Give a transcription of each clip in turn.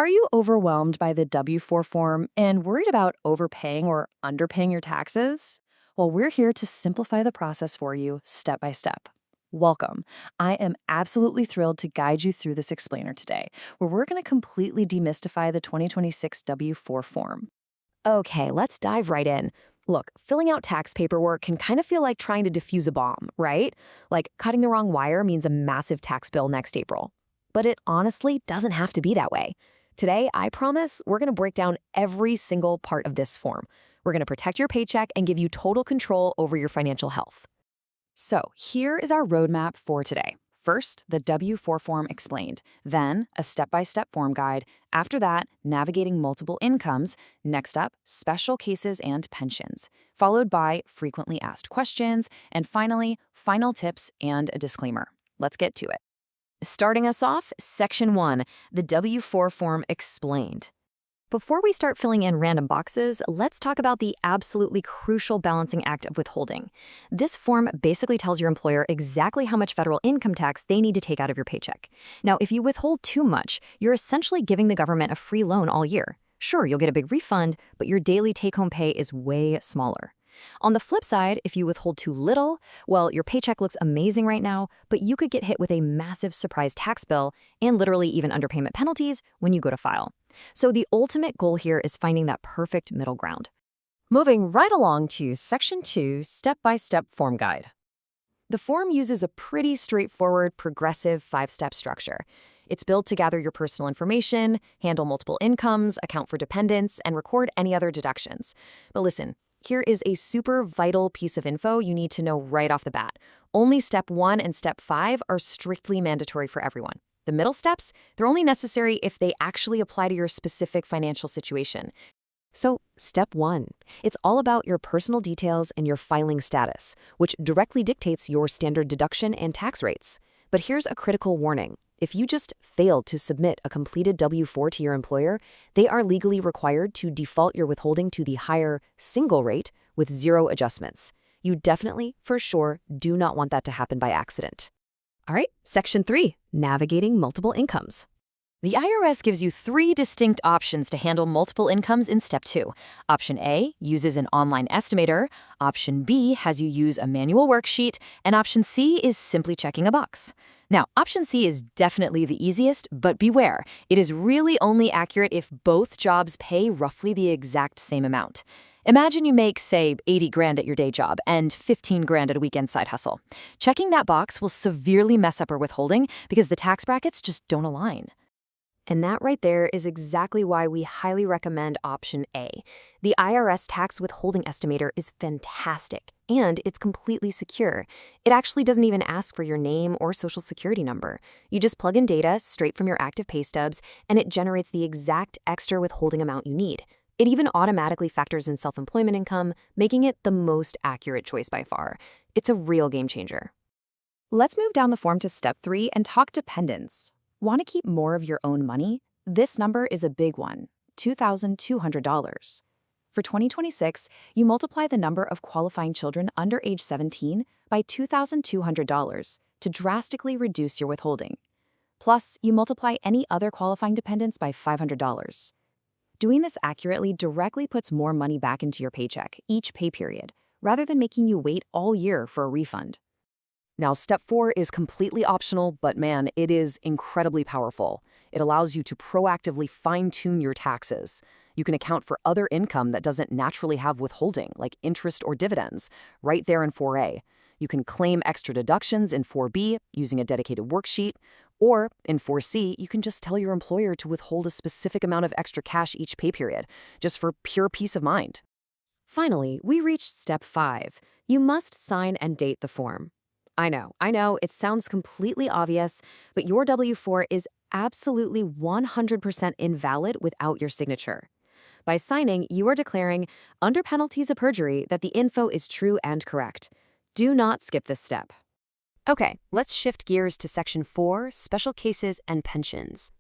Are you overwhelmed by the W-4 form and worried about overpaying or underpaying your taxes? Well, we're here to simplify the process for you step by step. Welcome. I am absolutely thrilled to guide you through this explainer today, where we're going to completely demystify the 2026 W-4 form. Okay, let's dive right in. Look, filling out tax paperwork can kind of feel like trying to defuse a bomb, right? Like cutting the wrong wire means a massive tax bill next April. But it honestly doesn't have to be that way. Today, I promise we're going to break down every single part of this form. We're going to protect your paycheck and give you total control over your financial health. So, here is our roadmap for today. First, the W-4 form explained, then a step-by-step form guide. After that, navigating multiple incomes. Next up, special cases and pensions, followed by frequently asked questions, and finally, final tips and a disclaimer. Let's get to it. Starting us off, Section 1, the W-4 form explained. Before we start filling in random boxes, let's talk about the absolutely crucial balancing act of withholding. This form basically tells your employer exactly how much federal income tax they need to take out of your paycheck. Now, if you withhold too much, you're essentially giving the government a free loan all year. Sure, you'll get a big refund, but your daily take-home pay is way smaller. On the flip side, if you withhold too little, well, your paycheck looks amazing right now, but you could get hit with a massive surprise tax bill and literally even underpayment penalties when you go to file. So the ultimate goal here is finding that perfect middle ground. Moving right along to Section 2, Step-by-Step Form Guide. The form uses a pretty straightforward, progressive 5-step structure. It's built to gather your personal information, handle multiple incomes, account for dependents, and record any other deductions. But listen, here is a super vital piece of info you need to know right off the bat. Only Step 1 and Step 5 are strictly mandatory for everyone. The middle steps, they're only necessary if they actually apply to your specific financial situation. So, Step 1. It's all about your personal details and your filing status, which directly dictates your standard deduction and tax rates. But here's a critical warning. If you just failed to submit a completed W-4 to your employer, they are legally required to default your withholding to the higher single rate with zero adjustments. You definitely, for sure, do not want that to happen by accident. All right, Section 3, navigating multiple incomes. The IRS gives you 3 distinct options to handle multiple incomes in Step 2. Option A uses an online estimator, Option B has you use a manual worksheet, and Option C is simply checking a box. Now, Option C is definitely the easiest, but beware, it is really only accurate if both jobs pay roughly the exact same amount. Imagine you make, say, 80 grand at your day job and 15 grand at a weekend side hustle. Checking that box will severely mess up your withholding because the tax brackets just don't align. And that right there is exactly why we highly recommend Option A. The IRS Tax Withholding Estimator is fantastic, and it's completely secure. It actually doesn't even ask for your name or social security number. You just plug in data straight from your active pay stubs, and it generates the exact extra withholding amount you need. It even automatically factors in self-employment income, making it the most accurate choice by far. It's a real game changer. Let's move down the form to Step 3 and talk dependents. Want to keep more of your own money? This number is a big one, $2,200. For 2026, you multiply the number of qualifying children under age 17 by $2,200 to drastically reduce your withholding. Plus, you multiply any other qualifying dependents by $500. Doing this accurately directly puts more money back into your paycheck each pay period, rather than making you wait all year for a refund. Now, Step 4 is completely optional, but man, it is incredibly powerful. It allows you to proactively fine-tune your taxes. You can account for other income that doesn't naturally have withholding, like interest or dividends, right there in 4A. You can claim extra deductions in 4B using a dedicated worksheet, or in 4C, you can just tell your employer to withhold a specific amount of extra cash each pay period, just for pure peace of mind. Finally, we reached Step 5. You must sign and date the form. I know, it sounds completely obvious, but your W-4 is absolutely 100% invalid without your signature. By signing, you are declaring, under penalties of perjury, that the info is true and correct. Do not skip this step. Okay, let's shift gears to Section 4, Special Cases and Pensions.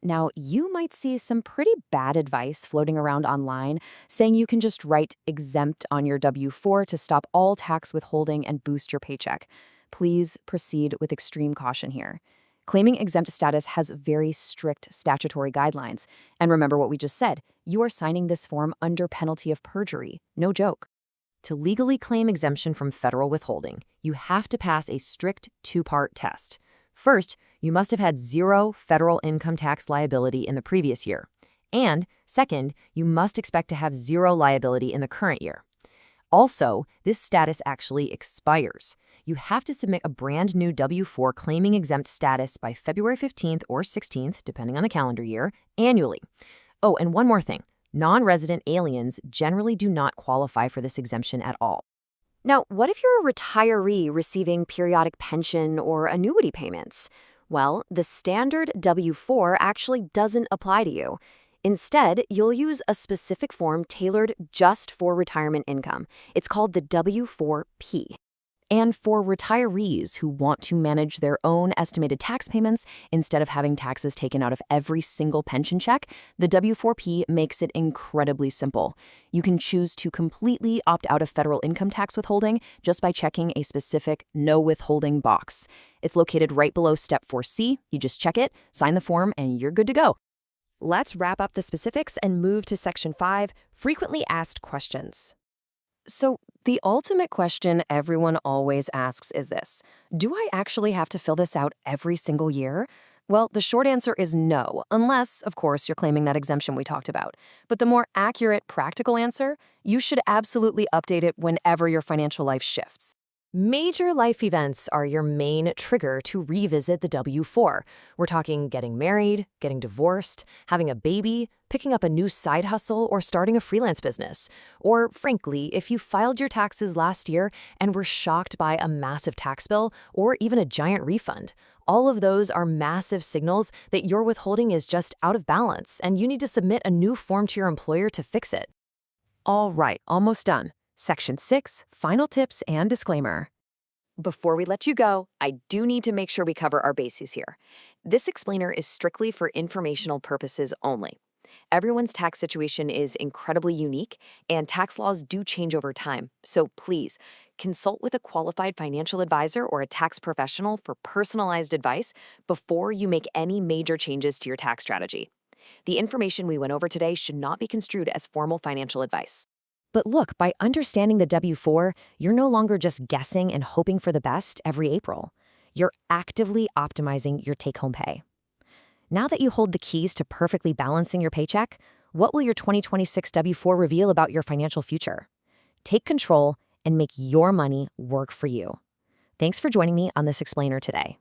Now, you might see some pretty bad advice floating around online saying you can just write exempt on your W-4 to stop all tax withholding and boost your paycheck. Please proceed with extreme caution here. Claiming exempt status has very strict statutory guidelines. And remember what we just said, you are signing this form under penalty of perjury. No joke. To legally claim exemption from federal withholding, you have to pass a strict two-part test. First, you must have had zero federal income tax liability in the previous year. And second, you must expect to have zero liability in the current year. Also, this status actually expires. You have to submit a brand new W-4 claiming exempt status by February 15th or 16th, depending on the calendar year, annually. Oh, and one more thing. Non-resident aliens generally do not qualify for this exemption at all. Now, what if you're a retiree receiving periodic pension or annuity payments? Well, the standard W-4 actually doesn't apply to you. Instead, you'll use a specific form tailored just for retirement income. It's called the W-4P. And for retirees who want to manage their own estimated tax payments instead of having taxes taken out of every single pension check, the W-4P makes it incredibly simple. You can choose to completely opt out of federal income tax withholding just by checking a specific no withholding box. It's located right below Step 4C. You just check it, sign the form, and you're good to go. Let's wrap up the specifics and move to Section 5, Frequently Asked Questions. So, the ultimate question everyone always asks is this: do I actually have to fill this out every single year? Well, the short answer is no, unless, of course, you're claiming that exemption we talked about. But the more accurate, practical answer, you should absolutely update it whenever your financial life shifts. Major life events are your main trigger to revisit the W-4. We're talking getting married, getting divorced, having a baby, picking up a new side hustle, or starting a freelance business. Or, frankly, if you filed your taxes last year and were shocked by a massive tax bill or even a giant refund. All of those are massive signals that your withholding is just out of balance and you need to submit a new form to your employer to fix it. All right, almost done. Section 6, final tips and disclaimer. Before we let you go, I do need to make sure we cover our bases here. This explainer is strictly for informational purposes only. Everyone's tax situation is incredibly unique, and tax laws do change over time. So please, consult with a qualified financial advisor or a tax professional for personalized advice before you make any major changes to your tax strategy. The information we went over today should not be construed as formal financial advice. But look, by understanding the W-4, you're no longer just guessing and hoping for the best every April. You're actively optimizing your take-home pay. Now that you hold the keys to perfectly balancing your paycheck, what will your 2026 W-4 reveal about your financial future? Take control and make your money work for you. Thanks for joining me on this explainer today.